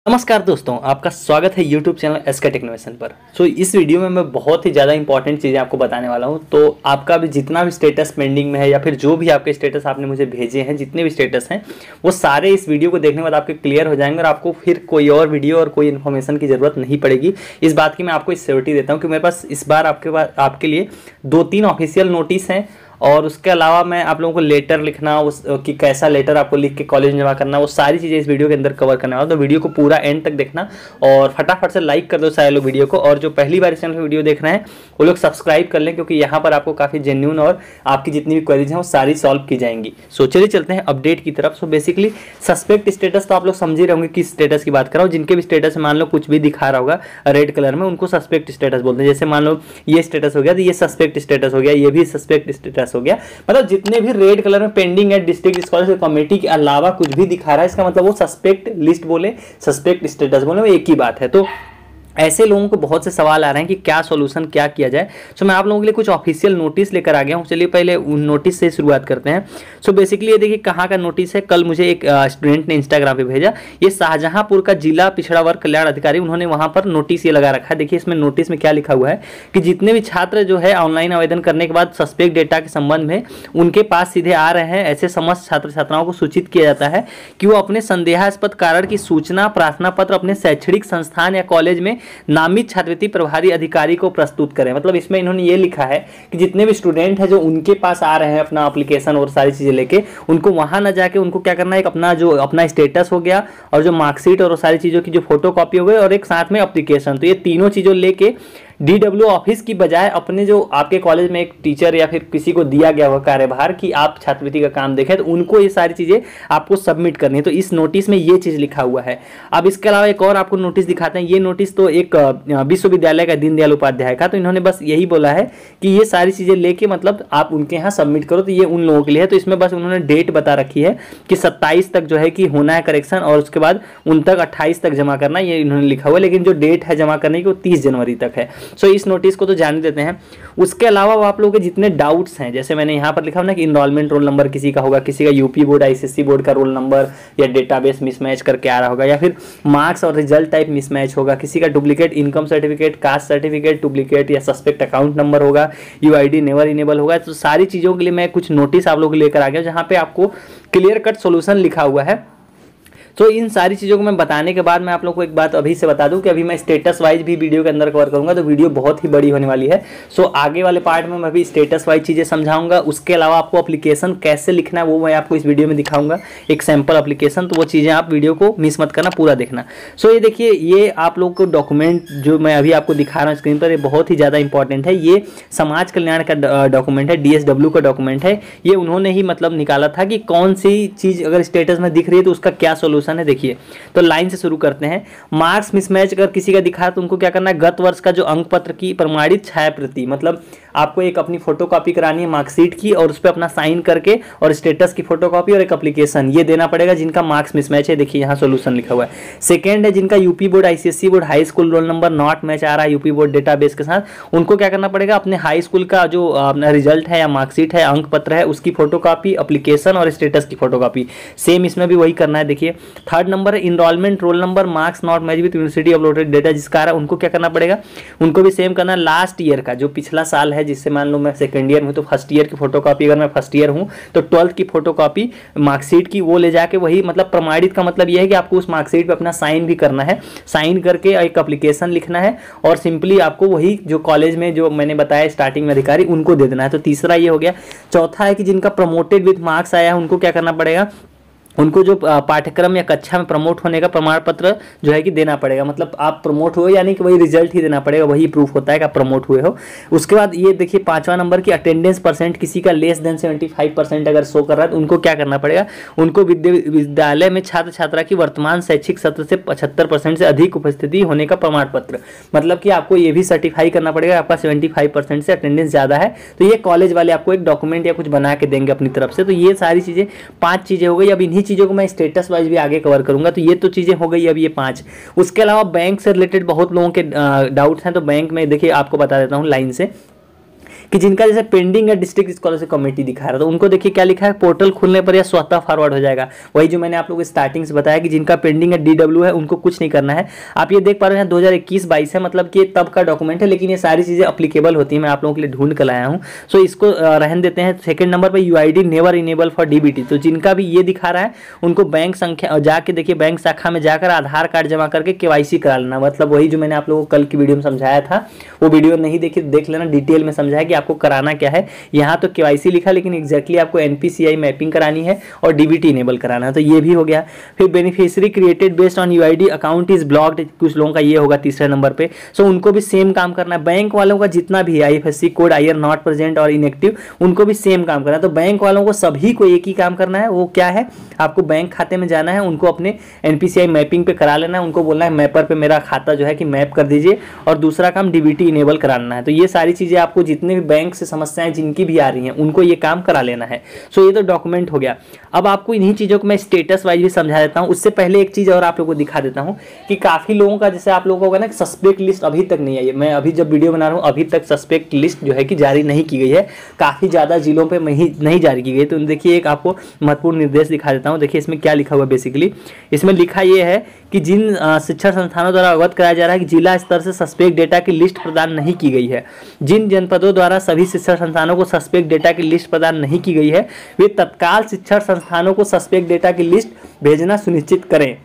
नमस्कार दोस्तों, आपका स्वागत है YouTube चैनल एसके टेक्नोवेशन पर। इस वीडियो में मैं बहुत ही ज़्यादा इंपॉर्टेंट चीज़ें आपको बताने वाला हूं। तो आपका भी जितना भी स्टेटस पेंडिंग में है या फिर जो भी आपके स्टेटस आपने मुझे भेजे हैं, जितने भी स्टेटस हैं, वो सारे इस वीडियो को देखने के बाद आपके क्लियर हो जाएंगे और आपको फिर कोई और वीडियो और कोई इन्फॉर्मेशन की ज़रूरत नहीं पड़ेगी। इस बात की मैं आपको श्योरिटी देता हूँ कि मेरे पास इस बार आपके लिए 2-3 ऑफिशियल नोटिस हैं और उसके अलावा मैं आप लोगों को लेटर लिखना उस कि कैसा लेटर आपको लिख के कॉलेज में जमा करना, वो सारी चीज़ें इस वीडियो के अंदर कवर करने वाला। तो वीडियो को पूरा एंड तक देखना और फटाफट से लाइक कर दो सारे लोग वीडियो को। और जो पहली बार इस चैनल पर वीडियो देख रहे हैं वो लोग सब्सक्राइब कर लें, क्योंकि यहाँ पर आपको काफ़ी जेन्युइन और आपकी जितनी भी क्वेरीज हैं वो सारी सॉल्व की जाएंगी। चलिए चलते हैं अपडेट की तरफ। बेसिकली सस्पेक्ट स्टेटस तो आप लोग समझ ही रहोगे किस स्टेटस की बात कर रहा हूँ। जिनके भी स्टेटस मान लो कुछ भी दिखा रहा होगा रेड कलर में, उनको सस्पेक्ट स्टेटस बोलते हैं। जैसे मान लो ये स्टेटस हो गया तो ये सस्पेक्ट स्टेटस हो गया, ये भी सस्पेक्ट स्टेटस हो गया। मतलब जितने भी रेड कलर में पेंडिंग है डिस्ट्रिक्ट स्कॉलरशिप कमेटी के अलावा कुछ भी दिखा रहा है, इसका मतलब वो सस्पेक्ट लिस्ट बोले, सस्पेक्ट स्टेटस बोले, वो एक ही बात है। तो ऐसे लोगों को बहुत से सवाल आ रहे हैं कि क्या सॉल्यूशन क्या किया जाए। मैं आप लोगों के लिए कुछ ऑफिशियल नोटिस लेकर आ गया हूं। चलिए पहले उन नोटिस से शुरुआत करते हैं। बेसिकली ये देखिए कहाँ का नोटिस है। कल मुझे एक स्टूडेंट ने इंस्टाग्राम पे भेजा। ये शाहजहांपुर का जिला पिछड़ा वर्ग कल्याण अधिकारी, उन्होंने वहां पर नोटिस ये लगा रखा है। देखिए इसमें नोटिस में क्या लिखा हुआ है कि जितने भी छात्र जो है ऑनलाइन आवेदन करने के बाद सस्पेक्ट डेटा के संबंध में उनके पास सीधे आ रहे हैं, ऐसे समस्त छात्र छात्राओं को सूचित किया जाता है कि वो अपने संदेहास्पद कारण की सूचना प्रार्थना पत्र अपने शैक्षणिक संस्थान या कॉलेज में नामित छात्रवृत्ति प्रभारी अधिकारी को प्रस्तुत करें। मतलब इसमें इन्होंने ये लिखा है कि जितने भी स्टूडेंट हैं जो उनके पास आ रहे हैं अपना एप्लीकेशन और सारी चीजें लेके, उनको वहां ना जाके उनको क्या करना है, एक अपना स्टेटस हो गया और जो मार्कशीट और सारी चीजों की जो फोटो कॉपी हो गई और एक साथ में एप्लीकेशन, तो ये तीनों चीजों लेके DW ऑफिस की बजाय अपने जो आपके कॉलेज में एक टीचर या फिर किसी को दिया गया हुआ कार्यभार कि आप छात्रवृत्ति का काम देखें, तो उनको ये सारी चीज़ें आपको सबमिट करनी है। तो इस नोटिस में ये चीज़ लिखा हुआ है। अब इसके अलावा एक और आपको नोटिस दिखाते हैं। ये नोटिस तो एक विश्वविद्यालय का दीनदयाल उपाध्याय का, तो इन्होंने बस यही बोला है कि ये सारी चीज़ें लेके मतलब आप उनके यहाँ सबमिट करो। तो ये उन लोगों के लिए है। तो इसमें बस उन्होंने डेट बता रखी है कि 27 तक जो है कि होना है करेक्शन, और उसके बाद उन तक 28 तक जमा करना, ये इन्होंने लिखा हुआ है। लेकिन जो डेट है जमा करने की वो 30 जनवरी तक है। इस नोटिस को तो जाने देते हैं। उसके अलावा आप लोगों के जितने डाउट्स हैं, जैसे मैंने यहाँ पर लिखा हुआ ना कि इनरोलमेंट रोल नंबर किसी का होगा, किसी का यूपी बोर्ड ICSE बोर्ड का रोल नंबर या डेटाबेस मिसमैच करके आ रहा होगा, या फिर मार्क्स और रिजल्ट टाइप मिसमैच होगा, किसी का duplicate income certificate, caste certificate duplicate या सस्पेक्ट अकाउंट नंबर होगा, UID नेवर इनेबल होगा। तो सारी चीज़ों के लिए मैं कुछ नोटिस आप लोगों को लेकर आ गया जहाँ पे आपको क्लियर कट सोल्यूशन लिखा हुआ है। इन सारी चीज़ों को मैं बताने के बाद मैं आप लोगों को एक बात अभी से बता दूं कि अभी मैं स्टेटस वाइज भी वीडियो के अंदर कवर करूंगा, तो वीडियो बहुत ही बड़ी होने वाली है। आगे वाले पार्ट में मैं अभी स्टेटस वाइज चीज़ें समझाऊंगा। उसके अलावा आपको एप्लीकेशन कैसे लिखना है वो मैं आपको इस वीडियो में दिखाऊंगा, एक सैम्पल एप्लीकेशन। तो वो चीज़ें आप वीडियो को मिस मत करना, पूरा देखना। ये देखिए, ये आप लोग को डॉक्यूमेंट जो मैं अभी आपको दिखा रहा हूँ स्क्रीन पर, ये बहुत ही ज़्यादा इंपॉर्टेंट है। ये समाज कल्याण का डॉक्यूमेंट है, DSW का डॉक्यूमेंट है। ये उन्होंने ही मतलब निकाला था कि कौन सी चीज़ अगर स्टेटस में दिख रही है तो उसका क्या सोल्यूशन है। देखिए, तो लाइन से शुरू करते हैं। मार्क्स मिसमैच अगर किसी का दिखा तो उनको क्या करना है, गत वर्ष का जो अंक पत्र की प्रमाणित छायाप्रति, मतलब आपको एक अपनी फोटोकॉपी करानी है मार्कशीट की और उस पर अपना साइन करके, और स्टेटस की फोटोकॉपी और एक एप्लीकेशन, ये देना पड़ेगा जिनका मार्क्स मिसमैच है। देखिए यहाँ सोल्यूशन लिखा हुआ है। सेकेंड है जिनका UP board ICSE board high school roll number not match आ रहा है यूपी बोर्ड डेटाबेस के साथ, उनको क्या करना पड़ेगा, अपने हाई स्कूल का जो अपना रिजल्ट है या मार्कशीट है, अंक पत्र है, उसकी फोटोकॉपी, एप्लीकेशन और स्टेटस की फोटोकॉपी, सेम इसमें भी वही करना है। देखिए थर्ड नंबर है enrolment roll number marks not match with university uploaded data, जिसका आ रहा है उनको क्या करना पड़ेगा, उनको भी सेम करना है। लास्ट ईयर का जो पिछला साल है, जिससे मान लो मैं सेकंड ईयर में हूं तो फर्स्ट ईयर की फोटोकॉपी, अगर मैं फर्स्ट ईयर हूं तो 12th की फोटोकॉपी मार्कशीट की, वो ले जाके वही मतलब प्रमाणित का मतलब यह है कि आपको उस मार्कशीट पे अपना साइन भी करना है, साइन करके एक एप्लीकेशन लिखना है और सिंपली आपको वही जो कॉलेज में जो मैंने बताया स्टार्टिंग में अधिकारी उनको दे देना है। तो तीसरा ये हो गया। चौथा है कि जिनका प्रमोटेड विद मार्क्स आया है उनको क्या करना पड़ेगा, उनको जो पाठ्यक्रम या कक्षा में प्रमोट होने का प्रमाण पत्र जो है कि देना पड़ेगा। मतलब आप प्रमोट हुए यानी कि वही रिजल्ट ही देना पड़ेगा, वही प्रूफ होता है कि आप प्रमोट हुए हो। उसके बाद ये देखिए 5वां नंबर की अटेंडेंस परसेंट किसी का लेस देन 75% अगर शो कर रहा है तो उनको क्या करना पड़ेगा, उनको विद्यालय में छात्र छात्रा की वर्तमान शैक्षिक सत्र से 75% से अधिक उपस्थिति होने का प्रमाण पत्र, मतलब कि आपको ये भी सर्टिफाई करना पड़ेगा आपका 75% से अटेंडेंस ज़्यादा है। तो ये कॉलेज वाले आपको एक डॉक्यूमेंट या कुछ बना के देंगे अपनी तरफ से। तो ये सारी चीज़ें 5 चीज़ें हो गई। अब इन्हीं चीज़ों को मैं स्टेटस वाइज भी आगे कवर करूंगा। तो ये तो चीज़ें हो गई अब ये 5। उसके अलावा बैंक से रिलेटेड बहुत लोगों के डाउट्स हैं, तो बैंक में देखिए आपको बता देता हूँ लाइन से कि जिनका जैसे पेंडिंग है डिस्ट्रिक्ट स्कॉलरशिप कमेटी दिखा रहा है, तो उनको देखिए क्या लिखा है, पोर्टल खुलने पर यह स्वतः फॉरवर्ड हो जाएगा। वही जो मैंने आप लोगों को स्टार्टिंग से बताया कि जिनका पेंडिंग है DW है उनको कुछ नहीं करना है। आप ये देख पा रहे हैं 2021-22 है, मतलब कि तब का डॉक्यूमेंट है, लेकिन ये सारी चीजें अप्लीकेबल होती है, मैं आप लोगों के लिए ढूंढ कर लाया हूँ। सो इसको रहन देते हैं। सेकंड नंबर पर UID never enable for DBT, तो जिनका भी ये दिखा रहा है उनको बैंक संख्या जाके देखिए, बैंक शाखा में जाकर आधार कार्ड जमा करके KYC करा लेना। मतलब वही जो मैंने आप लोगों को कल की वीडियो में समझाया था, वो वीडियो नहीं देखी देख लेना, डिटेल में समझाया कि आपको कराना क्या है। यहाँ तो KYC लिखा, लेकिन एग्जैक्टली आपको NPCI मैपिंग करानी है और DBT इनेबल कराना है, तो ये भी हो गया। फिर beneficiary created based on UID account is blocked, कुछ लोगों का ये होगा तीसरे नंबर पे। सो उनको भी सेम काम करना है। बैंक वालों का जितना भी IFSC code IR not present और इनएक्टिव, उनको भी सेम काम करना है। तो बैंक वालों को सभी को एक ही काम करना है, वो क्या है, आपको बैंक खाते में जाना है, उनको अपने NPCI मैपिंग पे करा लेना है, उनको बोलना है मैपर पे मेरा खाता जो है कि मैप कर दीजिए, और दूसरा काम DBT इनेबल कराना है। तो ये सारी चीजें आपको जितने भी बैंक से समस्याएं जिनकी भी आ रही हैं उनको ये काम करा लेना है। सो ये तो डॉक्यूमेंट हो गया। अब आपको इन्हीं चीजों को मैं स्टेटस वाइज भी समझा देता हूँ। उससे पहले एक चीज और आप लोगों को दिखा देता हूँ कि काफी लोगों का, जैसे आप लोगों को होगा ना, सस्पेक्ट लिस्ट अभी तक नहीं आई है। मैं अभी जब वीडियो बना रहा हूँ अभी तक सस्पेक्ट लिस्ट जो है कि जारी नहीं की गई है, काफी ज्यादा जिलों पे नहीं जारी की गई। तो देखिए एक आपको महत्वपूर्ण निर्देश दिखा देता हूँ। देखिए इसमें क्या लिखा हुआ है, बेसिकली इसमें लिखा ये है कि जिन शिक्षा संस्थानों द्वारा अवगत कराया जा रहा है कि जिला स्तर से सस्पेक्ट डेटा की लिस्ट प्रदान नहीं की गई है, जिन जनपदों द्वारा सभी शिक्षा संस्थानों को सस्पेक्ट डेटा की लिस्ट प्रदान नहीं की गई है, वे तत्काल शिक्षा संस्थानों को सस्पेक्ट डेटा की लिस्ट भेजना सुनिश्चित करें,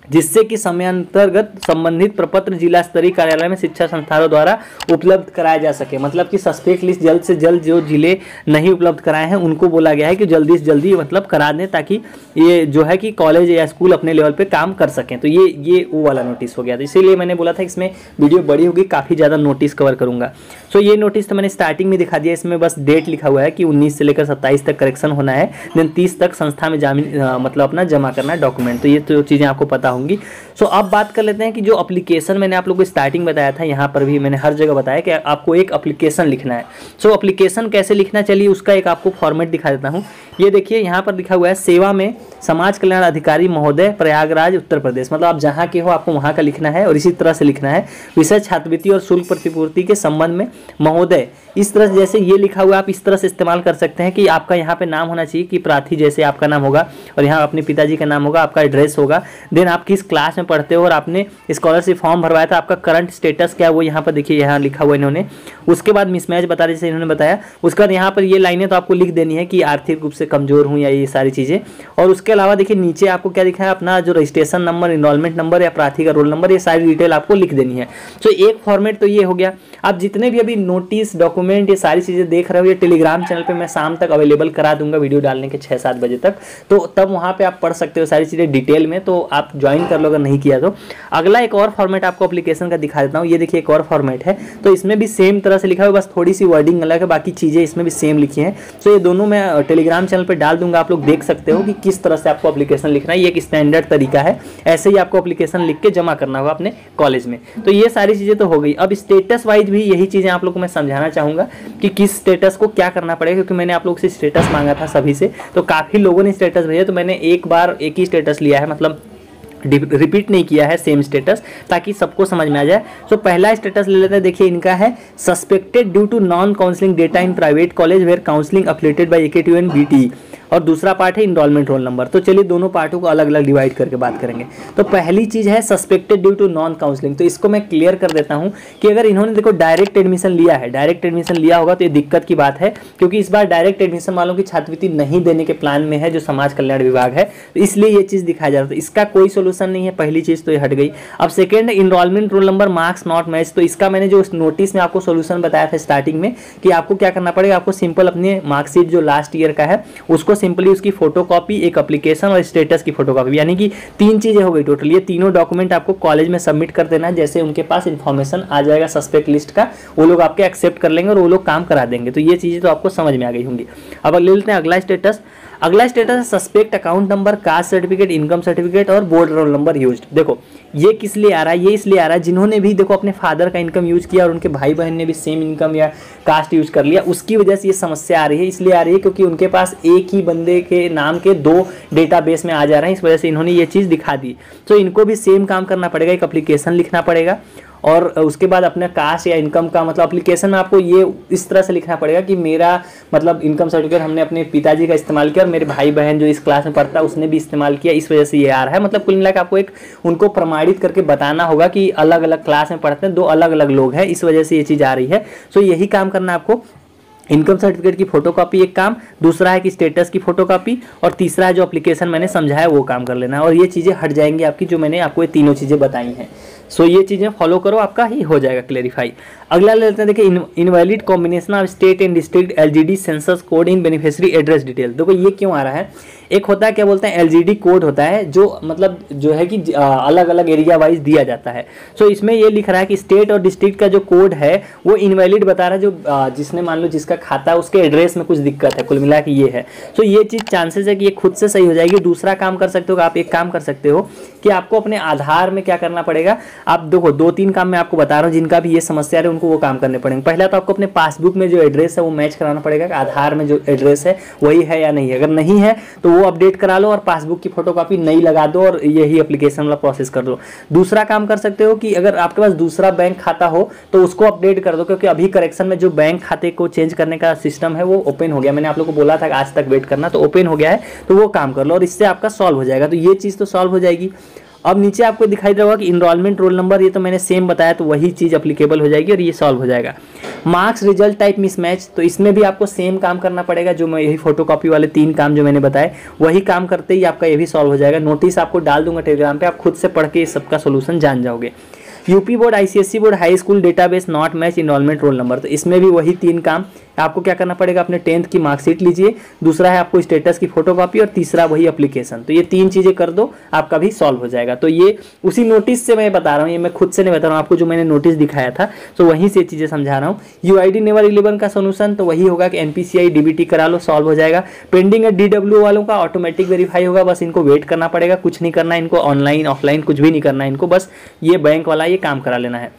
जिससे कि समयांतर्गत संबंधित प्रपत्र जिला स्तरीय कार्यालय में शिक्षा संस्थानों द्वारा उपलब्ध कराया जा सके। मतलब कि सस्पेक्ट लिस्ट जल्द से जल्द जो जिले नहीं उपलब्ध कराए हैं उनको बोला गया है कि जल्दी से जल्दी मतलब करा दें, ताकि ये जो है कि कॉलेज या स्कूल अपने लेवल पे काम कर सकें। तो ये वो वाला नोटिस हो गया। तो इसीलिए मैंने बोला था इसमें वीडियो बड़ी होगी, काफ़ी ज़्यादा नोटिस कवर करूँगा। सो ये नोटिस तो मैंने स्टार्टिंग में दिखा दिया। इसमें बस डेट लिखा हुआ है कि 19 से लेकर 27 तक करेक्शन होना है, देन 30 तक संस्था में मतलब अपना जमा करना है डॉक्यूमेंट। तो ये तो चीज़ें आपको पता होंगी। सो अब बात कर लेते हैं कि जो एप्लीकेशन मैंने आप लोगों को स्टार्टिंग बताया था, यहाँ पर भी मैंने हर जगह बताया कि आपको एक एप्लीकेशन लिखना है। सो एप्लीकेशन कैसे लिखना, चलिए उसका एक आपको फॉर्मेट दिखा देता हूँ। ये देखिए यहाँ पर लिखा हुआ है, सेवा में समाज कल्याण अधिकारी महोदय, प्रयागराज उत्तर प्रदेश। मतलब आप जहाँ के हो आपको वहाँ का लिखना है और इसी तरह से लिखना है। विषय छात्रवृत्ति और शुल्क प्रतिपूर्ति के संबंध में महोदय, इस तरह से जैसे ये लिखा हुआ आप इस तरह से इस्तेमाल कर सकते हैं कि आपका यहाँ पे नाम होना चाहिए कि प्रार्थी, जैसे आपका नाम होगा और यहाँ अपने पिताजी का नाम होगा, आपका एड्रेस होगा, देन आप किस क्लास में पढ़ते हो और आपने स्कॉलरशिप फॉर्म भरवाया था, आपका करंट स्टेटस क्या है वो यहाँ पर देखिए यहाँ लिखा हुआ इन्होंने। उसके बाद मिसमैच बता रहे जैसे इन्होंने बताया। उसके बाद यहाँ पर ये लाइनें तो आपको लिख देनी है कि आर्थिक रूप से कमजोर हूँ या ये सारी चीज़ें। और उसके अलावा देखिए नीचे आपको क्या लिखा है, अपना जो रजिस्ट्रेशन नंबर, इनरोलमेंट नंबर या प्रार्थी का रोल नंबर, ये सारी डिटेल आपको लिख देनी है। तो एक फॉर्मेट तो ये हो गया। आप जितने भी अभी नोटिस, डॉक्यूमेंट, ये सारी चीज़ें देख रहे हो, ये टेलीग्राम चैनल पे मैं शाम तक अवेलेबल करा दूंगा वीडियो डालने के 6-7 बजे तक। तो तब वहाँ पे आप पढ़ सकते हो सारी चीज़ें डिटेल में, तो आप ज्वाइन कर लो अगर नहीं किया तो। अगला एक और फॉर्मेट आपको एप्लीकेशन का दिखा देता हूँ। ये देखिए एक और फॉर्मेट है, तो इसमें भी सेम तरह से लिखा हुआ, बस थोड़ी सी वर्डिंग अलग है, बाकी चीज़ें इसमें भी सेम लिखी हैं। तो ये दोनों मैं टेलीग्राम चैनल पर डाल दूंगा, आप लोग देख सकते हो कि किस तरह से आपको एप्लीकेशन लिखना है। ये एक स्टैंडर्ड तरीका है, ऐसे ही आपको एप्लीकेशन लिख के जमा करना होगा अपने कॉलेज में। तो ये सारी चीज़ें तो हो गई। अब स्टेटस वाइज भी यही चीज़ें आप लोग को मैं समझाना चाहूँगा कि किस स्टेटस को क्या करना पड़ेगा, क्योंकि मैंने आप लोग से स्टेटस मांगा था सभी से, तो काफ़ी लोगों ने स्टेटस भेजा, तो मैंने एक बार एक ही स्टेटस लिया है, मतलब रिपीट नहीं किया है सेम स्टेटस, ताकि सबको समझ में आ जाए। सो पहला स्टेटस ले लेते हैं। देखिए इनका है suspected due to non counselling data in private college where counselling affiliated by AKTU and BTE, और दूसरा पार्ट है इनरोलमेंट रोल नंबर। तो चलिए दोनों पार्टों को अलग अलग डिवाइड करके बात करेंगे। तो पहली चीज़ है suspected due to non counselling. तो इसको मैं क्लियर कर देता हूं कि अगर इन्होंने देखो डायरेक्ट एडमिशन लिया है, डायरेक्ट एडमिशन लिया होगा तो ये दिक्कत की बात है, क्योंकि इस बार डायरेक्ट एडमिशन वालों की छात्रवृत्ति नहीं देने के प्लान में है जो समाज कल्याण विभाग है, तो इसलिए ये चीज़ दिखाया जा रहा था। इसका कोई सोल्यूशन नहीं है, पहली चीज़ तो ये हट गई। अब second, enrolment roll number marks not match. तो इसका मैंने जो नोटिस में आपको सोल्यूशन बताया था स्टार्टिंग में कि आपको क्या करना पड़ेगा, आपको सिंपल अपने मार्कशीट जो लास्ट ईयर का है उसको सिंपली उसकी फोटो कॉपी, एक एप्लीकेशन और स्टेटस की फोटोकॉपी, यानी कि 3 चीजें हो गई टोटल। ये तीनों डॉक्यूमेंट आपको कॉलेज में सबमिट कर देना है। जैसे उनके पास इन्फॉर्मेशन आ जाएगा सस्पेक्ट लिस्ट का, वो लोग आपके एक्सेप्ट कर लेंगे और वो लोग काम करा देंगे। तो ये चीजें तो आपको समझ में आ गई होंगी। अब ले लेते हैं अगला स्टेटस। अगला स्टेटस है suspect account number, caste certificate, income certificate और बोर्ड रोल नंबर यूज्ड। देखो ये किस लिए आ रहा है, ये इसलिए आ रहा है जिन्होंने भी देखो अपने फादर का इनकम यूज किया और उनके भाई बहन ने भी सेम इनकम या कास्ट यूज कर लिया, उसकी वजह से ये समस्या आ रही है। इसलिए आ रही है क्योंकि उनके पास एक ही बंदे के नाम के 2 डेटाबेस में आ जा रहे हैं, इस वजह से इन्होंने ये चीज़ दिखा दी। तो इनको भी सेम काम करना पड़ेगा, एक एप्लीकेशन लिखना पड़ेगा और उसके बाद अपने कास्ट या इनकम का मतलब एप्लीकेशन में आपको ये इस तरह से लिखना पड़ेगा कि मेरा मतलब इनकम सर्टिफिकेट हमने अपने पिताजी का इस्तेमाल किया और मेरे भाई बहन जो इस क्लास में पढ़ता है उसने भी इस्तेमाल किया, इस वजह से ये आ रहा है। मतलब कुल मिलाकर आपको एक उनको प्रमाणित करके बताना होगा कि अलग अलग क्लास में पढ़ते हैं, दो अलग अलग लोग हैं, इस वजह से ये चीज़ आ रही है। सो यही काम करना आपको, इनकम सर्टिफिकेट की फोटोकॉपी एक काम, दूसरा है कि स्टेटस की फोटोकॉपी, और तीसरा है जो एप्लीकेशन मैंने समझाया वो काम कर लेना है। और ये चीज़ें हट जाएंगी आपकी, जो मैंने आपको ये तीनों चीज़ें बताई हैं। सो ये चीज़ें फॉलो करो, आपका ही हो जाएगा क्लेरिफाई। अगला ले लेते हैं, देखिए invalid combination of state and district LGD census code in beneficiary address detail. देखो ये क्यों आ रहा है, एक होता है क्या बोलते हैं एलजीडी कोड होता है जो मतलब जो है कि अलग अलग एरिया वाइज दिया जाता है। सो इसमें ये लिख रहा है कि स्टेट और डिस्ट्रिक्ट का जो कोड है वो इनवैलिड बता रहा है, जो जिसने मान लो जिसका खाता है उसके एड्रेस में कुछ दिक्कत है, कुल मिला के ये है। सो ये चीज़ चांसेस है कि ये खुद से सही हो जाएगी। दूसरा काम कर सकते हो, आप एक काम कर सकते हो कि आपको अपने आधार में क्या करना पड़ेगा, आप देखो 2-3 काम मैं आपको बता रहा हूँ, जिनका भी ये समस्या है उनको वो काम करने पड़ेंगे। पहला तो आपको अपने पासबुक में जो एड्रेस है वो मैच कराना पड़ेगा कि आधार में जो एड्रेस है वही है या नहीं है। अगर नहीं है तो वो अपडेट करा लो और पासबुक की फोटोकॉपी नई लगा दो और यही एप्लीकेशन वाला प्रोसेस कर दो। दूसरा काम कर सकते हो कि अगर आपके पास दूसरा बैंक खाता हो तो उसको अपडेट कर दो, क्योंकि अभी करेक्शन में जो बैंक खाते को चेंज करने का सिस्टम है वो ओपन हो गया। मैंने आप लोगों को बोला था कि आज तक वेट करना, तो ओपन हो गया है, तो वो काम कर लो और इससे आपका सॉल्व हो जाएगा। तो ये चीज़ तो सॉल्व हो जाएगी। अब नीचे आपको दिखाई दे रहा होगा कि इनरोलमेंट रोल नंबर, ये तो मैंने सेम बताया, तो वही चीज़ अप्लीकेबल हो जाएगी और ये सॉल्व हो जाएगा। मार्क्स रिजल्ट टाइप मिसमैच, तो इसमें भी आपको सेम काम करना पड़ेगा, जो मैं यही फोटोकॉपी वाले 3 काम जो मैंने बताए वही काम करते ही आपका ये भी सॉल्व हो जाएगा। नोटिस आपको डाल दूंगा टेलीग्राम पे, आप खुद से पढ़ के इस सबका सोल्यूशन जान जाओगे। UP board ICSE board high school database not match enrolment roll number, तो इसमें भी वही 3 काम। आपको क्या करना पड़ेगा, अपने 10th की मार्कशीट लीजिए, दूसरा है आपको स्टेटस की फोटोकॉपी और तीसरा वही एप्लीकेशन। तो ये 3 चीज़ें कर दो, आपका भी सॉल्व हो जाएगा। तो ये उसी नोटिस से मैं बता रहा हूँ, ये मैं खुद से नहीं बता रहा हूँ, आपको जो मैंने नोटिस दिखाया था तो वहीं से चीज़ें समझा रहा हूँ। यूआईडी नेवर 11 का सोल्यूशन तो वही होगा कि एनपीसीआई डीबीटी करा लो, सॉल्व हो जाएगा। पेंडिंग है डीडब्ल्यू वालों का ऑटोमेटिक वेरीफाई होगा, बस इनको वेट करना पड़ेगा, कुछ नहीं करना इनको, ऑनलाइन ऑफलाइन कुछ भी नहीं करना इनको, बस ये बैंक वाला ये काम करा लेना है।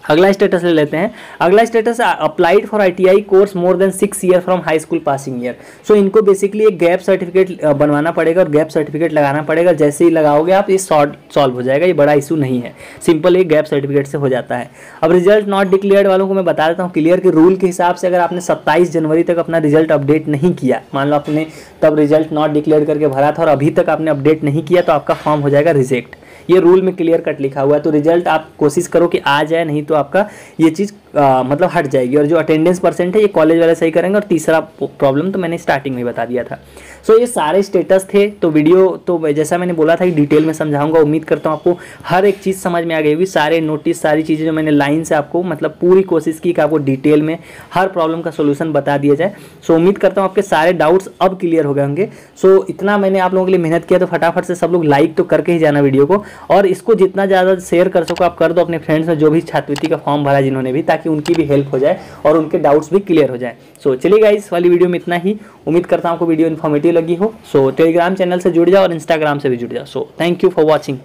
अगला स्टेटस ले लेते हैं। अगला status applied for ITI course more than 6 year from high school passing year. So इनको बेसिकली एक गैप सर्टिफिकेट बनवाना पड़ेगा और गैप सर्टिफिकेट लगाना पड़ेगा। जैसे ही लगाओगे आप ये सॉल्व हो जाएगा, ये बड़ा इशू नहीं है, सिंपल एक गैप सर्टिफिकेट से हो जाता है। अब रिजल्ट नॉट डिक्लेयर्ड वालों को मैं बता देता हूँ क्लियर के रूल के हिसाब से, अगर आपने 27 जनवरी तक अपना रिजल्ट अपडेट नहीं किया, मान लो आपने तब रिजल्ट नॉट डिक्लेयर करके भरा था और अभी तक आपने अपडेट नहीं किया, तो आपका फॉर्म हो जाएगा रिजेक्ट। ये रूल में क्लियर कट लिखा हुआ है। तो रिजल्ट आप कोशिश करो कि आ जाए, नहीं तो आपका ये चीज़ मतलब हट जाएगी। और जो अटेंडेंस परसेंट है ये कॉलेज वाले सही करेंगे। और तीसरा प्रॉब्लम तो मैंने स्टार्टिंग में बता दिया था। सो ये सारे स्टेटस थे। तो वीडियो तो जैसा मैंने बोला था कि डिटेल में समझाऊंगा। उम्मीद करता हूँ आपको हर एक चीज़ समझ में आ गई होगी, सारे नोटिस सारी चीज़ें जो मैंने लाइन से आपको मतलब पूरी कोशिश की कि आपको डिटेल में हर प्रॉब्लम का सोल्यूशन बता दिया जाए। सो उम्मीद करता हूँ आपके सारे डाउट्स अब क्लियर हो गए होंगे। सो इतना मैंने आप लोगों के लिए मेहनत किया, तो फटाफट से सब लोग लाइक तो करके ही जाना वीडियो को, और इसको जितना ज़्यादा शेयर कर सको आप कर दो अपने फ्रेंड्स में, जो भी छात्रवृत्ति का फॉर्म भरा जिन्होंने भी, ताकि उनकी भी हेल्प हो जाए और उनके डाउट्स भी क्लियर हो जाए। सो चलिए गाइस, वाली वीडियो में इतना ही। उम्मीद करता हूँ आपको वीडियो इन्फॉर्मेटिव लगी हो। सो टेलीग्राम चैनल से जुड़ जाओ और इंस्टाग्राम से भी जुड़ जाओ। So thank you for watching.